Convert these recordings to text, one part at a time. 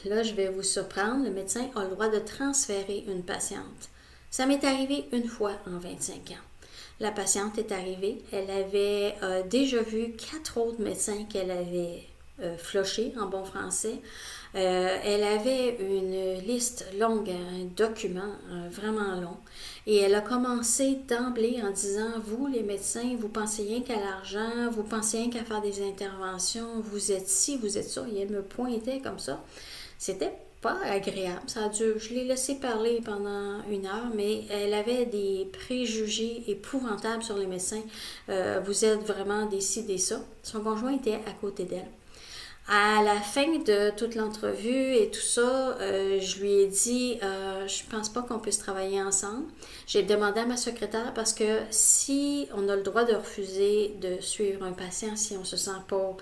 Là, je vais vous surprendre, le médecin a le droit de transférer une patiente. Ça m'est arrivé une fois en 25 ans. La patiente est arrivée, elle avait déjà vu 4 autres médecins qu'elle avait flochés en bon français. Elle avait une liste longue, un document vraiment long. Et elle a commencé d'emblée en disant, vous les médecins, vous pensez rien qu'à l'argent, vous pensez rien qu'à faire des interventions, vous êtes ci, vous êtes ça. Et elle me pointait comme ça. C'était pas agréable. Je l'ai laissé parler pendant 1 heure, mais elle avait des préjugés épouvantables sur les médecins. Vous êtes vraiment des ci, des ça. Son conjoint était à côté d'elle. À la fin de toute l'entrevue et tout ça, je lui ai dit, je pense pas qu'on puisse travailler ensemble. J'ai demandé à ma secrétaire parce que si on a le droit de refuser de suivre un patient si on se sent pas...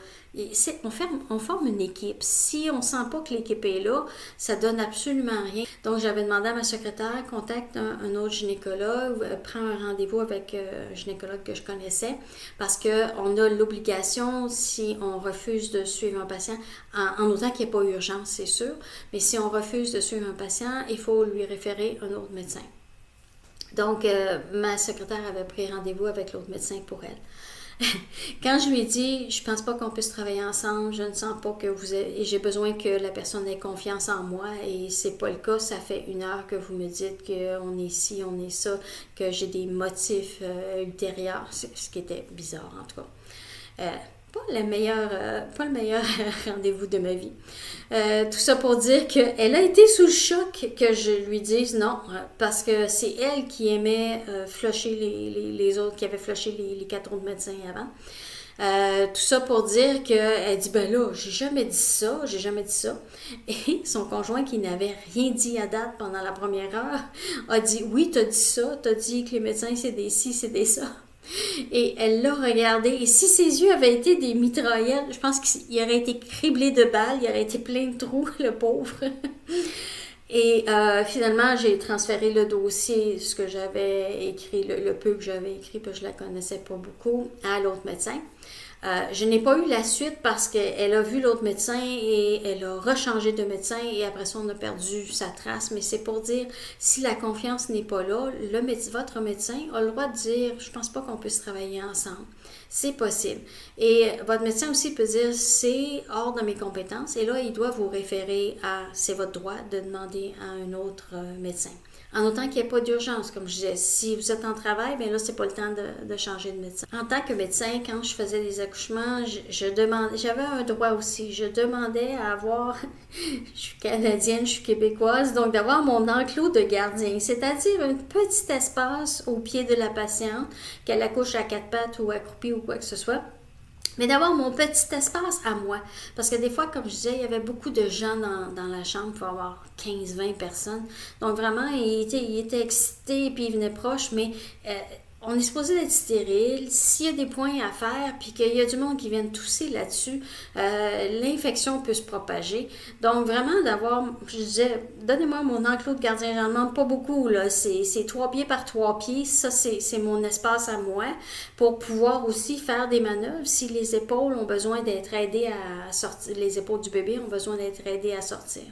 On forme une équipe. Si on sent pas que l'équipe est là, ça donne absolument rien. Donc, j'avais demandé à ma secrétaire, contacte un autre gynécologue, prends un rendez-vous avec un gynécologue que je connaissais, parce qu'on a l'obligation, si on refuse de suivre un patient, en autant qu'il n'y ait pas urgence, c'est sûr, mais si on refuse de suivre un patient, il faut lui référer un autre médecin. Donc, ma secrétaire avait pris rendez-vous avec l'autre médecin pour elle. Quand je lui ai dit, je pense pas qu'on puisse travailler ensemble, je ne sens pas que vous avez, et j'ai besoin que la personne ait confiance en moi, et c'est pas le cas, ça fait 1 heure que vous me dites qu'on est ci, on est ça, que j'ai des motifs ultérieurs, ce qui était bizarre en tout cas. Pas le meilleur rendez-vous de ma vie. Tout ça pour dire qu'elle a été sous le choc que je lui dise non, parce que c'est elle qui aimait flusher les autres, qui avait flushé les 4 autres médecins avant. Tout ça pour dire qu'elle dit, ben là, j'ai jamais dit ça. Et son conjoint, qui n'avait rien dit à date pendant la première heure, a dit, oui, t'as dit ça, t'as dit que les médecins, c'est des ci, c'est des ça. Et elle l'a regardé. Et si ses yeux avaient été des mitraillettes, je pense qu'il aurait été criblé de balles, il aurait été plein de trous, le pauvre. Et finalement, j'ai transféré le dossier, ce que j'avais écrit, le peu que j'avais écrit, parce que je la connaissais pas beaucoup, à l'autre médecin. Je n'ai pas eu la suite parce qu'elle a vu l'autre médecin et elle a rechangé de médecin, et après ça, on a perdu sa trace. Mais c'est pour dire, si la confiance n'est pas là, votre médecin a le droit de dire, je pense pas qu'on puisse travailler ensemble. C'est possible. Et votre médecin aussi peut dire, c'est hors de mes compétences, et là, il doit vous référer à, c'est votre droit de demander à un autre médecin. En autant qu'il n'y ait pas d'urgence, comme je disais. Si vous êtes en travail, bien là, c'est pas le temps de changer de médecin. En tant que médecin, quand je faisais des accouchements, j'avais un droit aussi. Je demandais à avoir, je suis canadienne, je suis québécoise, donc d'avoir mon enclos de gardien, c'est-à-dire un petit espace au pied de la patiente, qu'elle accouche à 4 pattes ou accroupie ou quoi que ce soit. Mais d'avoir mon petit espace à moi. Parce que des fois, comme je disais, il y avait beaucoup de gens dans la chambre. Il faut avoir 15-20 personnes. Donc vraiment, il était excité, puis il venait proche, mais on est supposé d'être stérile. S'il y a des points à faire, puis qu'il y a du monde qui vient tousser là-dessus, l'infection peut se propager. Donc vraiment, je disais, donnez-moi mon enclos de gardien. J'en demande pas beaucoup, là. C'est 3 pieds par 3 pieds. Ça, c'est mon espace à moi, pour pouvoir aussi faire des manœuvres. Si les épaules ont besoin d'être aidées à sortir, les épaules du bébé ont besoin d'être aidées à sortir.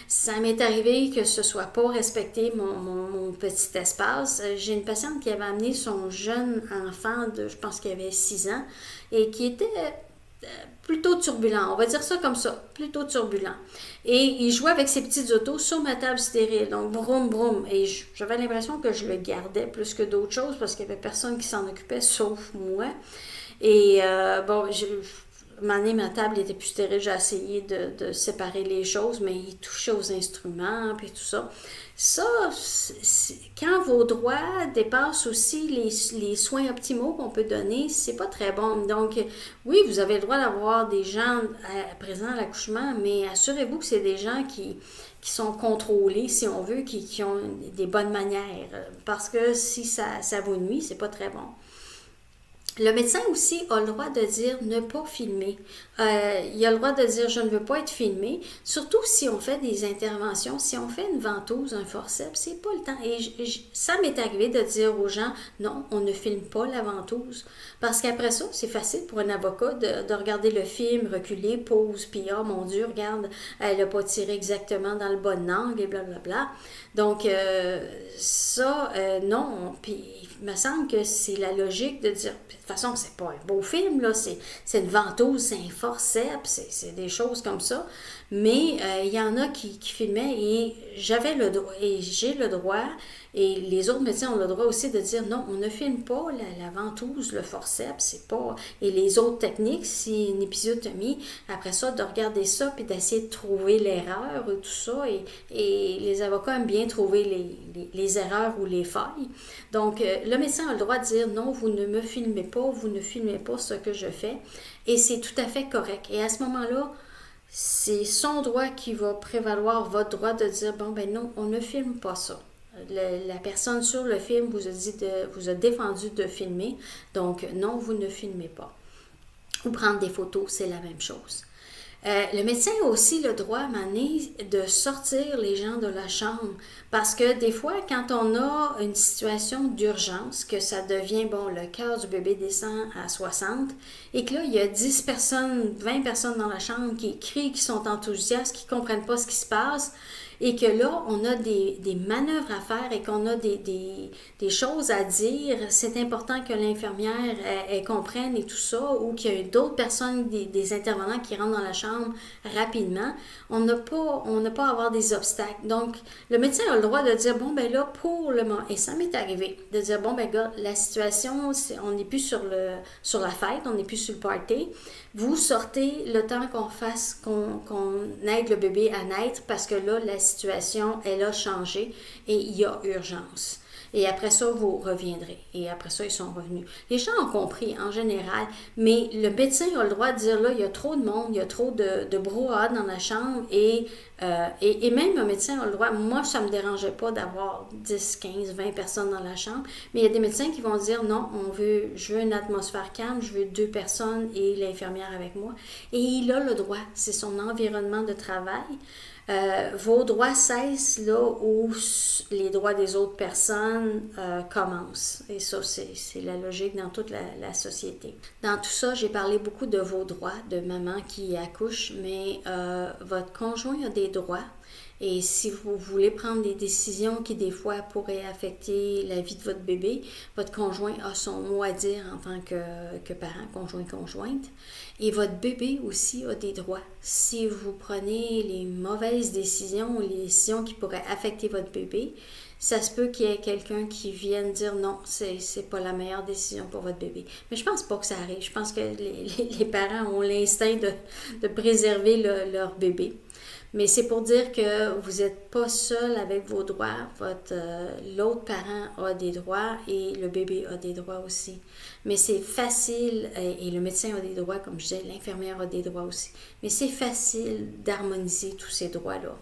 Ça m'est arrivé que ce soit pas respecté mon petit espace. J'ai une patiente qui avait amené son jeune enfant je pense qu'il avait 6 ans, et qui était plutôt turbulent, on va dire ça comme ça, plutôt turbulent. Et il jouait avec ses petites autos sur ma table stérile, donc broum broum. Et j'avais l'impression que je le gardais plus que d'autres choses, parce qu'il n'y avait personne qui s'en occupait sauf moi. Et ma table était plus stérile, j'ai essayé de séparer les choses, mais il touchait aux instruments, puis tout ça. Ça, quand vos droits dépassent aussi les soins optimaux qu'on peut donner, c'est pas très bon. Donc, oui, vous avez le droit d'avoir des gens présents à l'accouchement, mais assurez-vous que c'est des gens qui sont contrôlés, si on veut, qui ont des bonnes manières. Parce que si ça vous nuit, c'est pas très bon. Le médecin aussi a le droit de dire ne pas filmer. il a le droit de dire je ne veux pas être filmé, surtout si on fait des interventions, si on fait une ventouse, un forceps, c'est pas le temps. Et ça m'est arrivé de dire aux gens non, on ne filme pas la ventouse. Parce qu'après ça, c'est facile pour un avocat de regarder le film, reculer, pause, puis ah mon Dieu, regarde, elle n'a pas tiré exactement dans le bon angle et blablabla. Donc, non. Puis, il me semble que c'est la logique de dire, de toute façon, c'est pas un beau film, là, c'est une ventouse, c'est un forceps, c'est des choses comme ça. Mais il y en a qui filmaient et j'avais le droit, et j'ai le droit, et les autres médecins ont le droit aussi de dire non, on ne filme pas la ventouse, le forceps, c'est pas. Et les autres techniques, si une épisiotomie, après ça, de regarder ça puis d'essayer de trouver l'erreur et tout ça. Et les avocats aiment bien trouver les erreurs ou les failles. Donc, le médecin a le droit de dire non, vous ne me filmez pas, vous ne filmez pas ce que je fais. Et c'est tout à fait correct. Et à ce moment-là, c'est son droit qui va prévaloir votre droit de dire bon, ben non, on ne filme pas ça. La personne sur le film vous a défendu de filmer, donc non, vous ne filmez pas. Ou prendre des photos, c'est la même chose. Le médecin a aussi le droit à un moment donné de sortir les gens de la chambre parce que des fois, quand on a une situation d'urgence, que ça devient, bon, le cœur du bébé descend à 60 et que là, il y a 10 personnes, 20 personnes dans la chambre qui crient, qui sont enthousiastes, qui ne comprennent pas ce qui se passe et que là, on a des manœuvres à faire et qu'on a des choses à dire, c'est important que l'infirmière elle comprenne et tout ça, ou qu'il y ait d'autres personnes, des intervenants qui rentrent dans la chambre rapidement. On n'a pas à avoir des obstacles. Donc, le médecin a le droit de dire, bon, ben là, pour le moment, et ça m'est arrivé, de dire, bon, ben gars, la situation, on n'est plus sur la fête, on n'est plus sur le party. Vous sortez le temps qu'on aide le bébé à naître parce que là, la situation, elle a changé et il y a urgence. Et après ça, vous reviendrez. Et après ça, ils sont revenus. Les gens ont compris en général, mais le médecin a le droit de dire là, il y a trop de monde, il y a trop de brouhaha dans la chambre et même un médecin a le droit. Moi, ça ne me dérangeait pas d'avoir 10, 15, 20 personnes dans la chambre, mais il y a des médecins qui vont dire non, je veux une atmosphère calme, je veux 2 personnes et l'infirmière avec moi. Et il a le droit, c'est son environnement de travail. Vos droits cessent là où les droits des autres personnes commencent. Et ça, c'est la logique dans toute la société. Dans tout ça, j'ai parlé beaucoup de vos droits, de maman qui accouche, mais votre conjoint a des droits. Et si vous voulez prendre des décisions qui, des fois, pourraient affecter la vie de votre bébé, votre conjoint a son mot à dire en tant que parent, conjointe. Et votre bébé aussi a des droits. Si vous prenez les mauvaises décisions ou les décisions qui pourraient affecter votre bébé, ça se peut qu'il y ait quelqu'un qui vienne dire non, c'est pas la meilleure décision pour votre bébé. Mais je pense pas que ça arrive. Je pense que les parents ont l'instinct de préserver leur bébé. Mais c'est pour dire que vous n'êtes pas seul avec vos droits. L'autre parent a des droits et le bébé a des droits aussi. Mais c'est facile, et le médecin a des droits, comme je disais, l'infirmière a des droits aussi. Mais c'est facile d'harmoniser tous ces droits-là.